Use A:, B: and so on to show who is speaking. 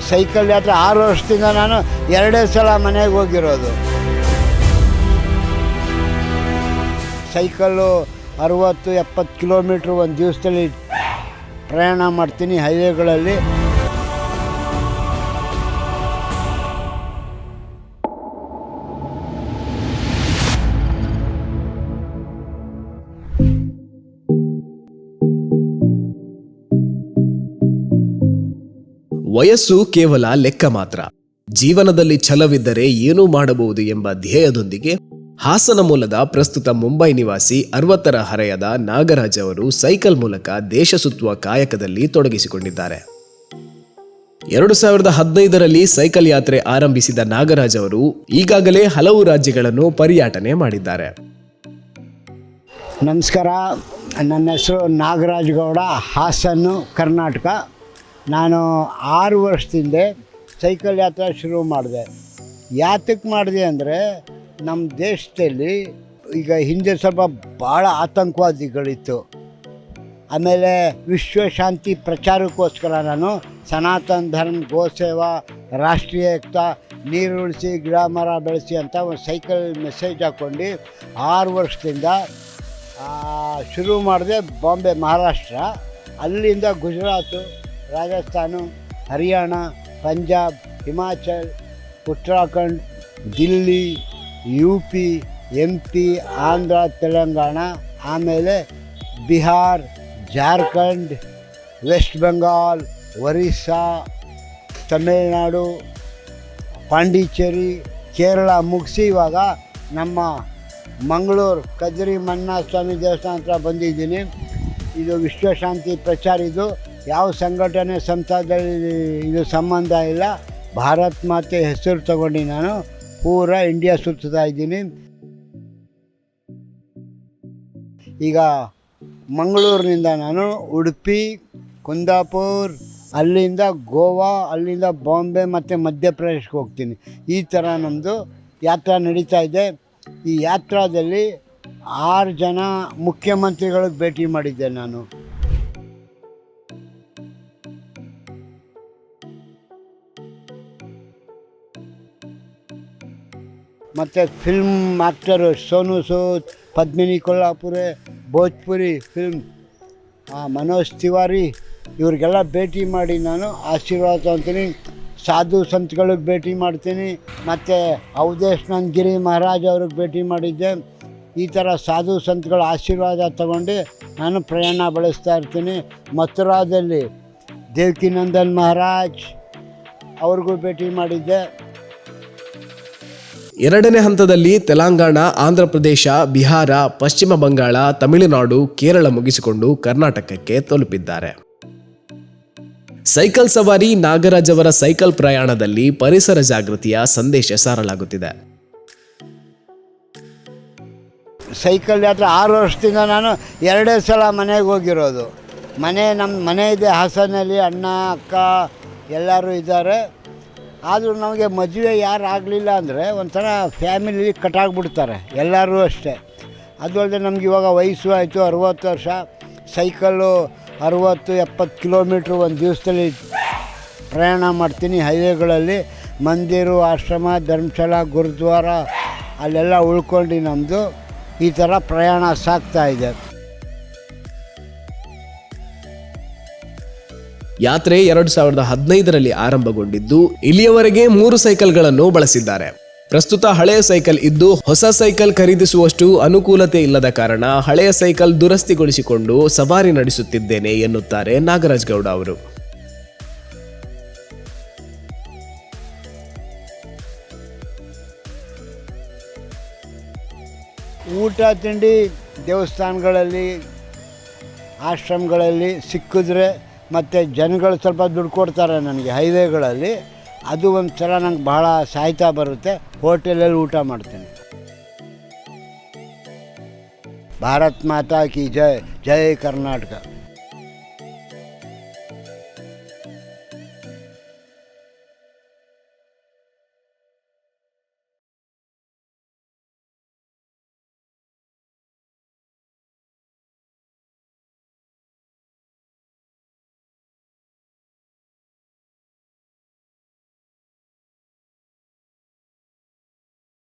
A: Cycle ಯಾತ್ರೆ 6 ವರ್ಷದಿಂದ ನಾನು 2 ಸಲ ಮನೆಗೆ ಹೋಗಿರೋದು. ಸೈಕಲ್ಲು 60-70 ಕಿಲೋಮೀಟ್ರ್ ಒಂದು ದಿವಸದಲ್ಲಿ ಪ್ರಯಾಣ ಮಾಡ್ತೀನಿ ಹೈವೇಗಳಲ್ಲಿ.
B: ವಯಸ್ಸು ಕೇವಲ ಲೆಕ್ಕ ಮಾತ್ರ. ಜೀವನದಲ್ಲಿ ಛಲವಿದ್ದರೆ ಏನೂ ಮಾಡಬಹುದು ಎಂಬ ಧ್ಯೇಯದೊಂದಿಗೆ ಹಾಸನ ಮೂಲದ ಪ್ರಸ್ತುತ ಮುಂಬೈ ನಿವಾಸಿ 60ರ ಹರೆಯದ ನಾಗರಾಜ್ ಅವರು ಸೈಕಲ್ ಮೂಲಕ ದೇಶ ಸುತ್ತುವ ಕಾಯಕದಲ್ಲಿ ತೊಡಗಿಸಿಕೊಂಡಿದ್ದಾರೆ. 2015ರಲ್ಲಿ ಸೈಕಲ್ ಯಾತ್ರೆ ಆರಂಭಿಸಿದ ನಾಗರಾಜ್ ಅವರು ಈಗಾಗಲೇ ಹಲವು ರಾಜ್ಯಗಳನ್ನು ಪರ್ಯಟನೆ ಮಾಡಿದ್ದಾರೆ.
A: ನಮಸ್ಕಾರ, ನನ್ನ ಹೆಸರು ನಾಗರಾಜ್ ಗೌಡ, ಹಾಸನ್ನು, ಕರ್ನಾಟಕ. ನಾನು 6 ವರ್ಷದಿಂದ ಸೈಕಲ್ ಯಾತ್ರೆ ಶುರು ಮಾಡಿದೆ. ಯಾತಕ್ಕೆ ಮಾಡಿದೆ ಅಂದರೆ, ನಮ್ಮ ದೇಶದಲ್ಲಿ ಈಗ ಹಿಂದೆ ಸ್ವಲ್ಪ ಭಾಳ ಆತಂಕವಾದಿಗಳಿತ್ತು. ಆಮೇಲೆ ವಿಶ್ವಶಾಂತಿ ಪ್ರಚಾರಕ್ಕೋಸ್ಕರ ನಾನು ಸನಾತನ ಧರ್ಮ, ಗೋಸೇವಾ, ರಾಷ್ಟ್ರೀಯ ಏಕತಾ, ನೀರು ಉಳಿಸಿ ಗಿಡ ಮರ ಬೆಳೆಸಿ ಅಂತ ಒಂದು ಸೈಕಲ್ ಮೆಸೇಜ್ ಹಾಕ್ಕೊಂಡು 6 ವರ್ಷದಿಂದ ಶುರು ಮಾಡಿದೆ. ಬಾಂಬೆ, ಮಹಾರಾಷ್ಟ್ರ, ಅಲ್ಲಿಂದ ಗುಜರಾತು, ರಾಜಸ್ಥಾನ, ಹರಿಯಾಣ, ಪಂಜಾಬ್, ಹಿಮಾಚಲ್, ಉತ್ತರಾಖಂಡ್, ದಿಲ್ಲಿ, UP, MP, ಆಂಧ್ರ, ತೆಲಂಗಾಣ, ಆಮೇಲೆ ಬಿಹಾರ್, ಜಾರ್ಖಂಡ್, ವೆಸ್ಟ್ ಬೆಂಗಾಲ್, ಒರಿಸ್ಸಾ, ತಮಿಳುನಾಡು, ಪಾಂಡಿಚೇರಿ, ಕೇರಳ ಮುಗಿಸಿ ಇವಾಗ ನಮ್ಮ ಮಂಗಳೂರು ಕದ್ರಿ ಮನ್ನಾಸ್ವಾಮಿ ದೇವಸ್ಥಾನ ಹತ್ರ ಬಂದಿದ್ದೀನಿ. ಇದು ವಿಶ್ವಶಾಂತಿ ಪ್ರಚಾರ. ಇದು ಯಾವ ಸಂಘಟನೆ ಸಂಸ್ಥೆದಲ್ಲಿ ಇದು ಸಂಬಂಧ ಇಲ್ಲ. ಭಾರತ್ ಮಾತೆ ಹೆಸರು ತಗೊಂಡು ನಾನು ಪೂರಾ ಇಂಡಿಯಾ ಸುತ್ತಾ ಇದ್ದೀನಿ. ಈಗ ಮಂಗಳೂರಿನಿಂದ ನಾನು ಉಡುಪಿ, ಕುಂದಾಪುರ್, ಅಲ್ಲಿಂದ ಗೋವಾ, ಅಲ್ಲಿಂದ ಬಾಂಬೆ ಮತ್ತು ಮಧ್ಯಪ್ರದೇಶಕ್ಕೆ ಹೋಗ್ತೀನಿ. ಈ ಥರ ನಮ್ಮದು ಯಾತ್ರಾ ನಡೀತಾ ಇದೆ. ಈ ಯಾತ್ರಾದಲ್ಲಿ 6 ಜನ ಮುಖ್ಯಮಂತ್ರಿಗಳಿಗೆ ಭೇಟಿ ಮಾಡಿದ್ದೆ ನಾನು. ಮತ್ತು film actor Sonu Sood, Padmini Kolhapure, Bhojpuri film Manoj Tiwari, ಇವ್ರಿಗೆಲ್ಲ ಭೇಟಿ ಮಾಡಿ ನಾನು ಆಶೀರ್ವಾದ ತೊಗೊತೀನಿ. ಸಾಧು ಸಂತಗಳಿಗೆ ಭೇಟಿ ಮಾಡ್ತೀನಿ. ಮತ್ತು ಅವಧೇಶ್ ನಂದಗಿರಿ ಮಹಾರಾಜ್ ಅವ್ರಿಗೆ ಭೇಟಿ ಮಾಡಿದ್ದೆ. ಈ ಥರ ಸಾಧು ಸಂತಗಳ ಆಶೀರ್ವಾದ ತಗೊಂಡು ನಾನು ಪ್ರಯಾಣ ಬೆಳೆಸ್ತಾ ಇರ್ತೀನಿ. ಮಥುರಾದಲ್ಲಿ ದೇವಕಿನಂದನ್ ಮಹಾರಾಜ್ ಅವ್ರಿಗೂ ಭೇಟಿ ಮಾಡಿದ್ದೆ.
B: 2ನೇ ಹಂತದಲ್ಲಿ ತೆಲಂಗಾಣ, ಆಂಧ್ರ ಪ್ರದೇಶ, ಬಿಹಾರ, ಪಶ್ಚಿಮ ಬಂಗಾಳ, ತಮಿಳುನಾಡು, ಕೇರಳ ಮುಗಿಸಿಕೊಂಡು ಕರ್ನಾಟಕಕ್ಕೆ ತಲುಪಿದ್ದಾರೆ. ಸೈಕಲ್ ಸವಾರಿ ನಾಗರಾಜ್ ಅವರ ಸೈಕಲ್ ಪ್ರಯಾಣದಲ್ಲಿ ಪರಿಸರ ಜಾಗೃತಿಯ ಸಂದೇಶ ಸಾರಲಾಗುತ್ತಿದೆ.
A: ಸೈಕಲ್ ಯಾತ್ರೆ 6 ವರ್ಷದಿಂದ ನಾನು 2 ಸಲ ಮನೆಗೆ ಹೋಗಿರೋದು. ನಮ್ಮ ಮನೆ ಇದೆ ಹಾಸನಲ್ಲಿ. ಅಣ್ಣ, ಅಕ್ಕ ಎಲ್ಲರೂ ಇದ್ದಾರೆ. ಆದರೂ ನಮಗೆ ಮದುವೆ ಯಾರು ಆಗಲಿಲ್ಲ ಅಂದರೆ ಒಂಥರ ಫ್ಯಾಮಿಲಿ ಕಟ್ಟಾಗ್ಬಿಡ್ತಾರೆ ಎಲ್ಲರೂ ಅಷ್ಟೇ. ಅದು ಅಲ್ಲದೆ ನಮ್ಗೆ ಇವಾಗ ವಯಸ್ಸು ಆಯಿತು, 60 ವರ್ಷ. ಸೈಕಲ್ಲು 60-70 ಕಿಲೋಮೀಟ್ರ್ ಒಂದು ದಿವಸದಲ್ಲಿ ಪ್ರಯಾಣ ಮಾಡ್ತೀನಿ ಹೈವೇಗಳಲ್ಲಿ. ಮಂದಿರು, ಆಶ್ರಮ, ಧರ್ಮಶಾಲಾ, ಗುರುದ್ವಾರ ಅಲ್ಲೆಲ್ಲ ಉಳ್ಕೊಂಡು ನಮ್ಮದು ಈ ಥರ ಪ್ರಯಾಣ ಸಾಗ್ತಾ ಇದೆ.
B: ಯಾತ್ರೆ 2015ರಲ್ಲಿ ಆರಂಭಗೊಂಡಿದ್ದು ಇಲ್ಲಿಯವರೆಗೆ 3 ಸೈಕಲ್ಗಳನ್ನು ಬಳಸಿದ್ದಾರೆ. ಪ್ರಸ್ತುತ ಹಳೆಯ ಸೈಕಲ್ ಇದ್ದು ಹೊಸ ಸೈಕಲ್ ಖರೀದಿಸುವಷ್ಟು ಅನುಕೂಲತೆ ಇಲ್ಲದ ಕಾರಣ ಹಳೆಯ ಸೈಕಲ್ ದುರಸ್ತಿಗೊಳಿಸಿಕೊಂಡು ಸವಾರಿ ನಡೆಸುತ್ತಿದ್ದೇನೆ ಎನ್ನುತ್ತಾರೆ ನಾಗರಾಜ್ ಗೌಡ ಅವರು.
A: ಊಟ ತಿಂಡಿ ದೇವಸ್ಥಾನಗಳಲ್ಲಿ, ಆಶ್ರಮಗಳಲ್ಲಿ ಸಿಕ್ಕಿದ್ರೆ, ಮತ್ತು ಜನಗಳು ಸ್ವಲ್ಪ ದುಡ್ಡು ಕೊಡ್ತಾರೆ ನನಗೆ ಹೈವೇಗಳಲ್ಲಿ. ಅದು ಒಂದು ಸಲ ನಂಗೆ ಭಾಳ ಸಾಯ್ತಾ ಬರುತ್ತೆ. ಹೋಟೆಲಲ್ಲಿ ಊಟ ಮಾಡ್ತೀನಿ. ಭಾರತ್ ಮಾತಾ ಕಿ ಜೈ, ಜೈ ಕರ್ನಾಟಕ.